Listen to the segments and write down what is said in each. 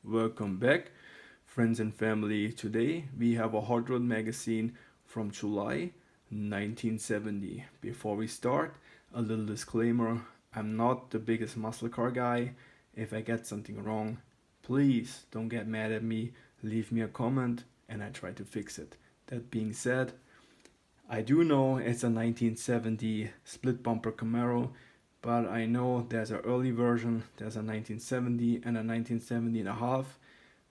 Welcome back, friends and family. Today we have a Hot Rod magazine from July 1970. Before we start, a little disclaimer, I'm not the biggest muscle car guy. If I get something wrong, please don't get mad at me, leave me a comment, and I try to fix it. That being said, I do know it's a 1970 split bumper Camaro, but I know there's an early version, there's a 1970 and a 1970 and a half,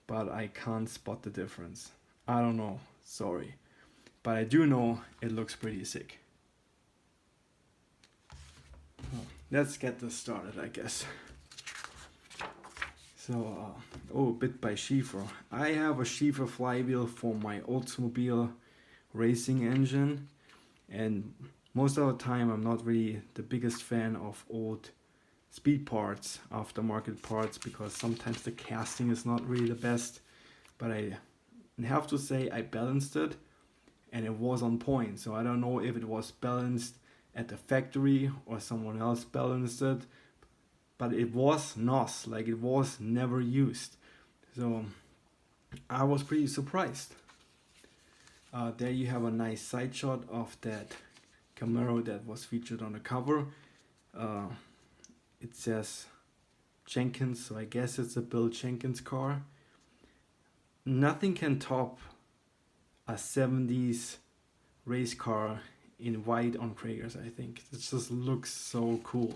but I can't spot the difference. I don't know, sorry. But I do know it looks pretty sick. Let's get this started, I guess. Bit by Schiefer. I have a Schiefer flywheel for my Oldsmobile racing engine, and most of the time I'm not really the biggest fan of old speed parts, aftermarket parts, because sometimes the casting is not really the best. But I have to say I balanced it and it was on point. So I don't know if it was balanced at the factory or someone else balanced it, but it was NOS, like it was never used. So I was pretty surprised. There you have a nice side shot of that Camaro that was featured on the cover. It says Jenkins, so I guess it's a Bill Jenkins car. Nothing can top a 70s race car in white on Kragers, I think. It just looks so cool.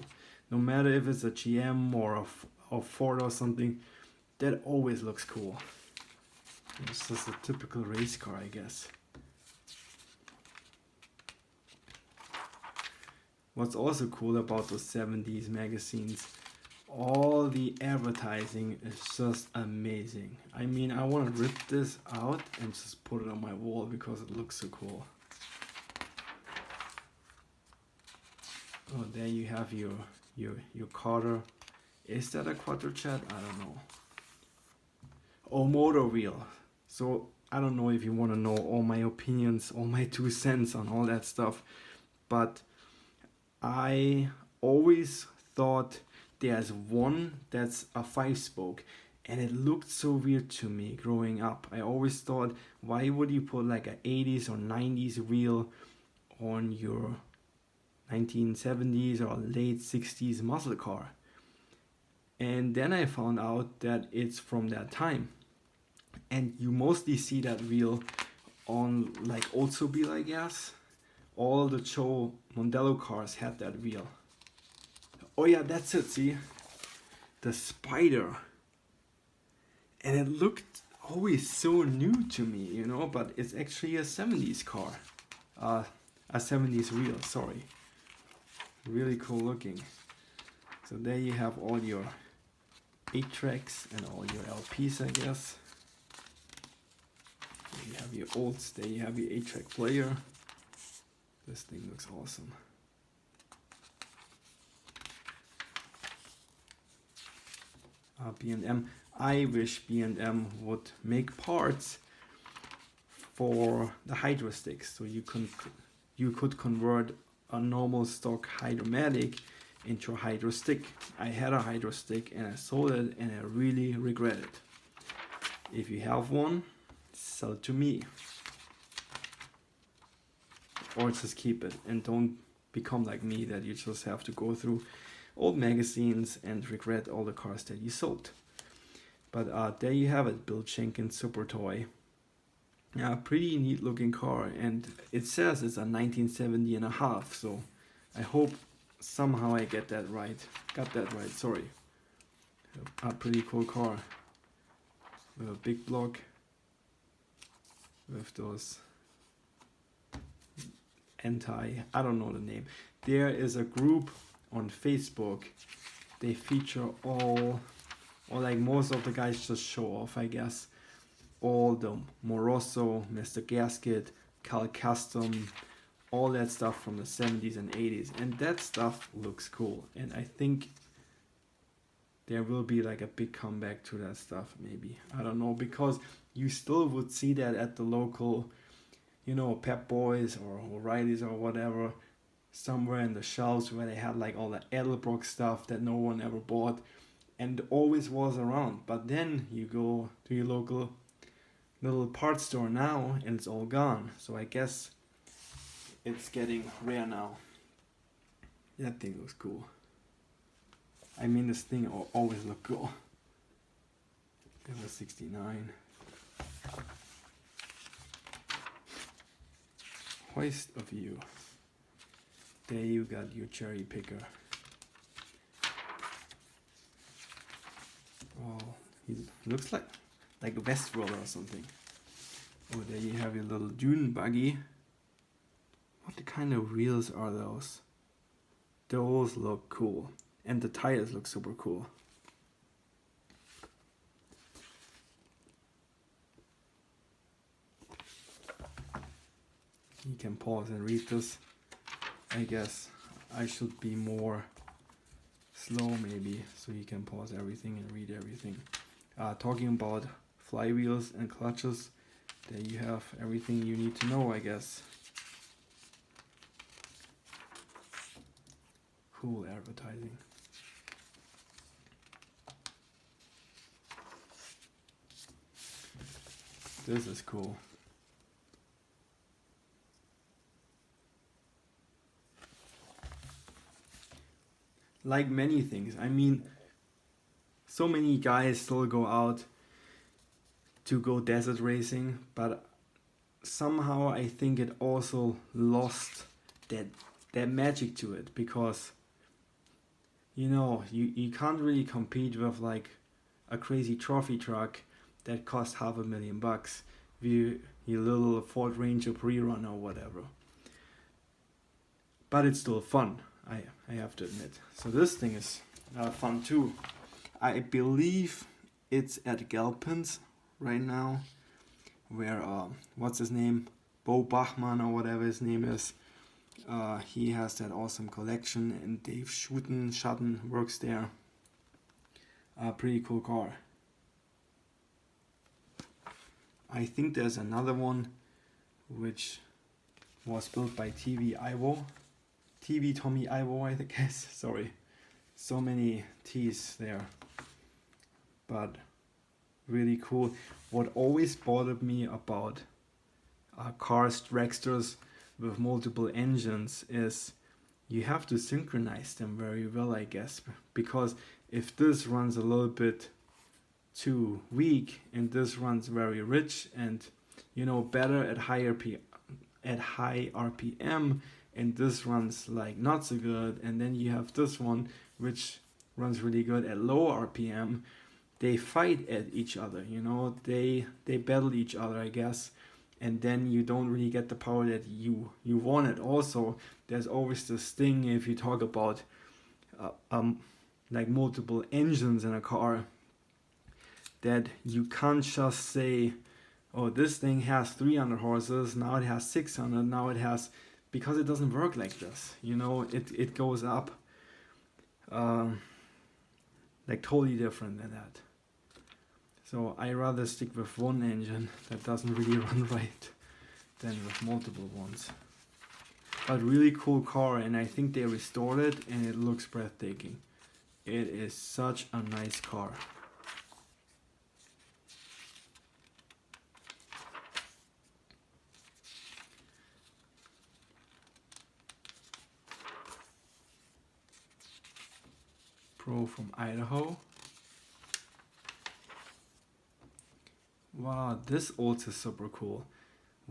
No matter if it's a GM or a Ford or something, that always looks cool. It's just a typical race car, I guess. What's also cool about those 70s magazines, all the advertising is just amazing. I mean, I want to rip this out and just put it on my wall because it looks so cool. Oh, there you have your Carter. Is that a Quattrojet? I don't know. Oh, motor wheel. So I don't know if you want to know all my opinions, all my 2 cents on all that stuff, but I always thought there's one that's a 5-spoke, and it looked so weird to me growing up. I always thought, why would you put like a 80s or 90s wheel on your 1970s or late 60s muscle car? And then I found out that it's from that time. And you mostly see that wheel on like Oldsmobile, I guess. All the Joe Mondello cars had that wheel. Oh yeah, that's it, see? The Spider. And it looked always so new to me, but it's actually a 70s car. A 70s wheel, sorry. Really cool looking. So there you have all your 8 tracks and all your LPs, I guess. There you have your olds, there you have your 8-track player. This thing looks awesome. B&M. I wish B&M would make parts for the hydro sticks, so you could convert a normal stock Hydromatic into a hydro stick. I had a hydro stick and I sold it, and I really regret it. If you have one, sell it to me. Or just keep it and don't become like me, that you just have to go through old magazines and regret all the cars that you sold. But there you have it, Bill Jenkins Super Toy. Yeah, pretty neat looking car, and it says it's a 1970 and a half, so I hope somehow I got that right, sorry. A pretty cool car with a big block with those I don't know the name. There is a group on Facebook. They feature all, or like most of the guys just show off, I guess, all the Moroso, Mr. Gasket, Cal Custom, all that stuff from the 70s and 80s. And that stuff looks cool. And I think there will be like a big comeback to that stuff, maybe. I don't know, because you still would see that at the local, Pep Boys or O'Reilly's or whatever, somewhere in the shelves where they had like all the Edelbrock stuff that no one ever bought. and always was around. But then you go to your local little parts store now and it's all gone. So I guess it's getting rare now. That thing looks cool. I mean, this thing always looked cool. It was 69. Hoist of You. There you got your cherry picker. Oh, he looks like a Westworld or something. Oh, there you have your little dune buggy. What kind of wheels are those? Those look cool. And the tires look super cool. You can pause and read this. I guess I should be more slow maybe, so you can pause everything and read everything. Talking about flywheels and clutches, there you have everything you need to know, I guess. Cool advertising. This is cool. Like many things, I mean, so many guys still go out to go desert racing, but somehow I think it also lost that magic to it, because you can't really compete with like a crazy trophy truck that costs $500,000 with your little Ford Ranger pre-run or whatever. But it's still fun, I have to admit. So this thing is fun too. I believe it's at Galpins right now, where what's his name, Bo Bachmann or whatever his name is, he has that awesome collection, and Dave Schutten works there. Pretty cool car. I think there's another one which was built by TV Tommy Ivo, I guess. Sorry, so many T's there, but really cool. What always bothered me about cars, dragsters with multiple engines is you have to synchronize them very well, I guess, because if this runs a little bit too weak and this runs very rich and better at high RPM, and this runs like not so good, and then you have this one which runs really good at low RPM, they fight at each other, they battle each other, I guess, and then you don't really get the power that you wanted. Also, there's always this thing, if you talk about like multiple engines in a car, that you can't just say, oh, this thing has 300 horses, now it has 600, now it has, because it doesn't work like this. It goes up like totally different than that. So I rather stick with one engine that doesn't really run right than with multiple ones. But really cool car, and I think they restored it and it looks breathtaking. It is such a nice car. Pro from Idaho. Wow, this also is super cool.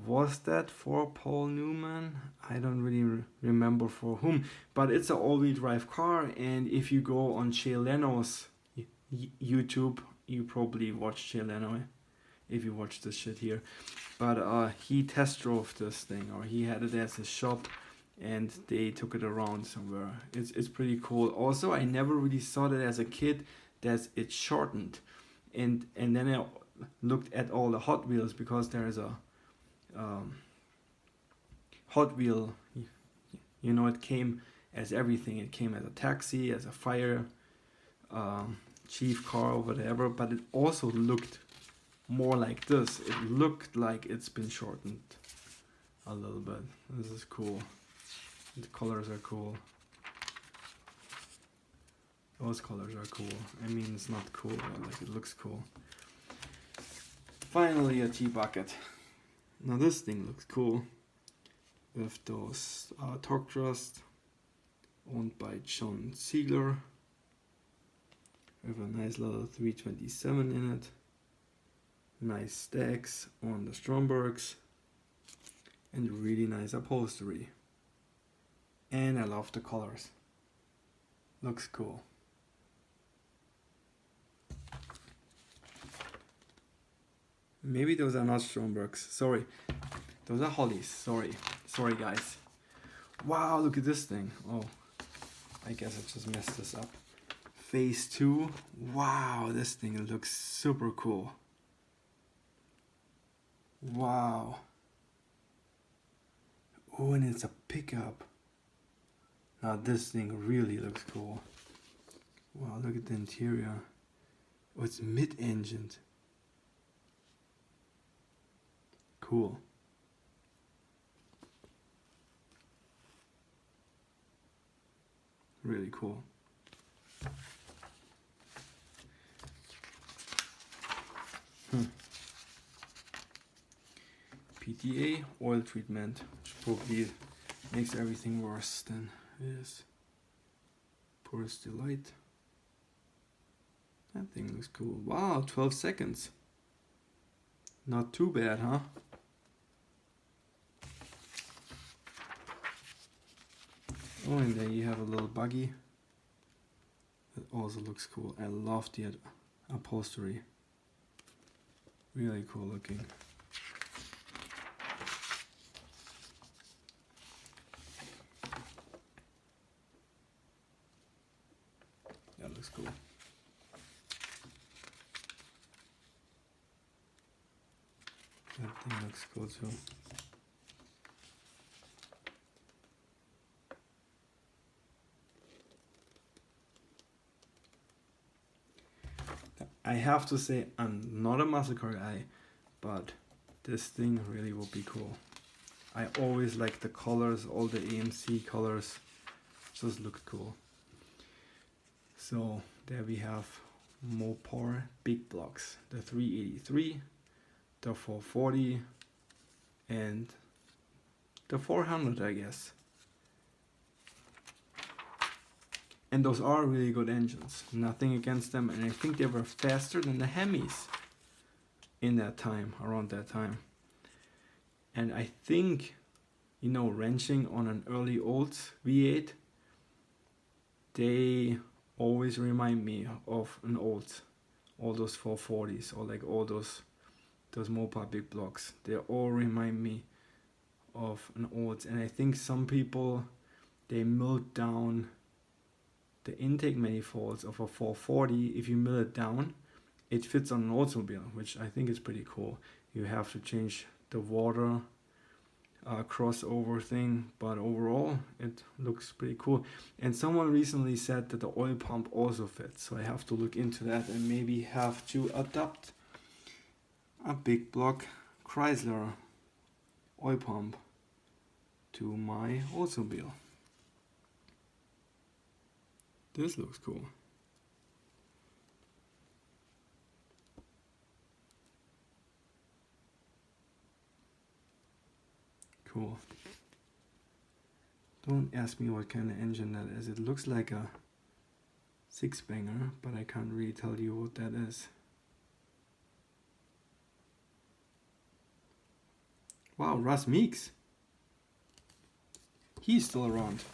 Was that for Paul Newman? I don't really remember for whom, but it's an all-wheel drive car, and if you go on Jay Leno's YouTube, you probably watched Jay Leno if you watch this shit here, but he test drove this thing, or he had it as his shop, and they took it around somewhere. It's pretty cool. Also, I never really saw that as a kid, that it's shortened, and then I looked at all the Hot Wheels, because there is a Hot Wheel, it came as everything. It came as a taxi, as a fire chief car or whatever, but it also looked more like this. It looked like it's been shortened a little bit. This is cool. The colors are cool. Those colors are cool. I mean, it's not cool, but like it looks cool. Finally, a tea bucket. Now this thing looks cool. With those Torque Trust, owned by John Ziegler. With a nice little 327 in it. Nice stacks on the Strombergs. And really nice upholstery. And I love the colors. Looks cool. Maybe those are not Strombergs. Sorry. Those are Hollies. Sorry. Sorry, guys. Wow, look at this thing. Oh, I guess I just messed this up. Phase 2. Wow, this thing looks super cool. Wow. Oh, and it's a pickup. Now this thing really looks cool. Wow, look at the interior. Oh, it's mid-engined. Cool. Really cool. PTA oil treatment, which probably makes everything worse than it is. Porous Delight. That thing looks cool. Wow, 12 seconds. Not too bad, huh? Oh, and there you have a little buggy. That also looks cool. I love the upholstery. Really cool looking. That looks cool. That thing looks cool too. I have to say, I'm not a muscle car guy, but this thing really would be cool. I always like the colors, all the AMC colors just look cool. So there we have Mopar big blocks, the 383, the 440, and the 400, I guess. And those are really good engines. Nothing against them, and I think they were faster than the Hemis in that time, around that time. And I think, you know, wrenching on an early Olds V8, they always remind me of an Olds, all those 440s, or like all those Mopar big blocks. They all remind me of an Olds, and I think some people, they milled down the intake manifolds of a 440. If you mill it down, it fits on an Oldsmobile, which I think is pretty cool. You have to change the water crossover thing, but overall it looks pretty cool. And someone recently said that the oil pump also fits, so I have to look into that and maybe have to adapt a big block Chrysler oil pump to my Oldsmobile. This looks cool. Cool. Don't ask me what kind of engine that is. It looks like a six-banger, but I can't really tell you what that is. Wow, Russ Meeks. He's still around.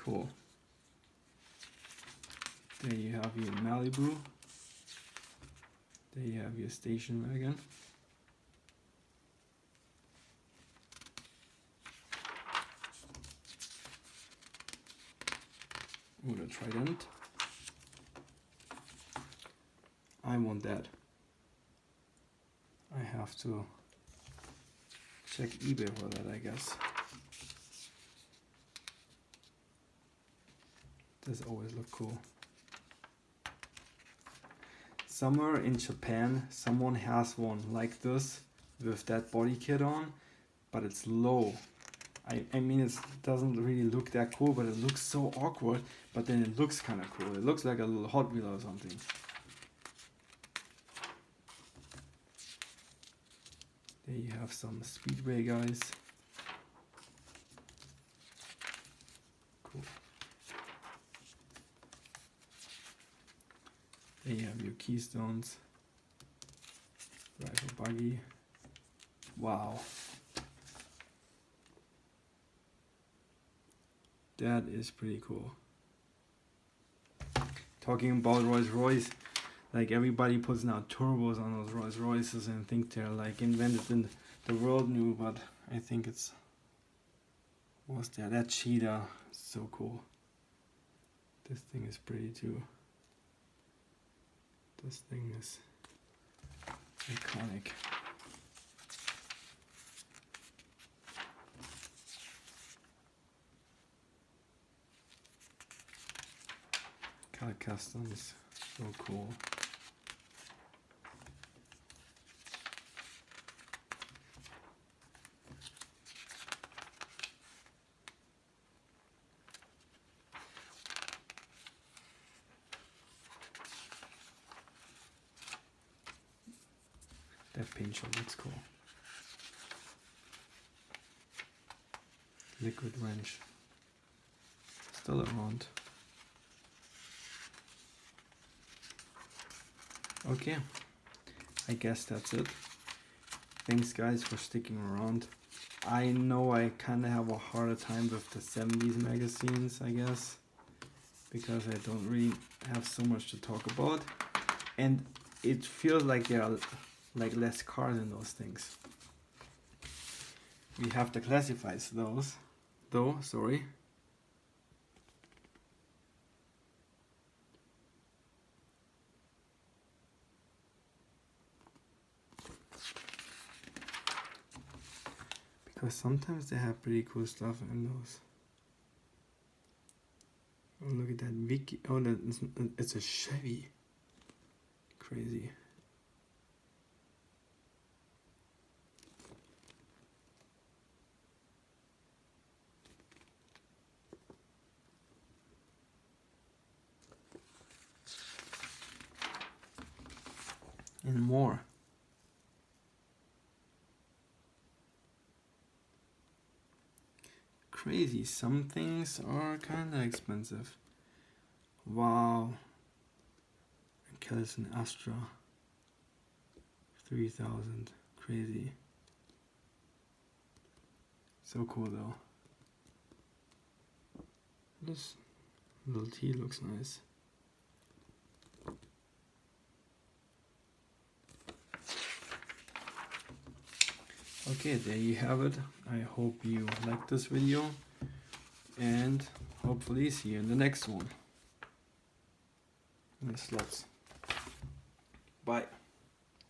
Cool. There you have your Malibu. There you have your station wagon. Oh, the Trident. I want that. I have to check eBay for that, I guess. This always look cool. Somewhere in Japan, someone has one like this with that body kit on, but it's low. I mean, it doesn't really look that cool, but it looks so awkward, but then it looks kind of cool. It looks like a little Hot Wheel or something. There you have some Speedway guys. Cool. There you have your Keystones. Drive a buggy. Wow. That is pretty cool. Talking about Rolls-Royce, like everybody puts now turbos on those Rolls-Royces and think they're like invented in the world new, but I think it's, what's that? That Cheetah, so cool. This thing is pretty too. This thing is iconic. Car Customs, so cool. That pincher looks cool. Liquid wrench, still around. Okay, I guess that's it. Thanks guys for sticking around. I know I kind of have a harder time with the 70s magazines, I guess, because I don't really have so much to talk about, and it feels like there are like less cars in those things. We have the classifieds though, sorry. Because sometimes they have pretty cool stuff in those. Oh, look at that Vicky. Oh, it's a Chevy. Crazy. And more. Crazy. Some things are kind of expensive. Wow. Kellison Astra. 3,000. Crazy. So cool though. This little T looks nice. Okay, there you have it. I hope you liked this video, and hopefully see you in the next one. In the slots. Bye.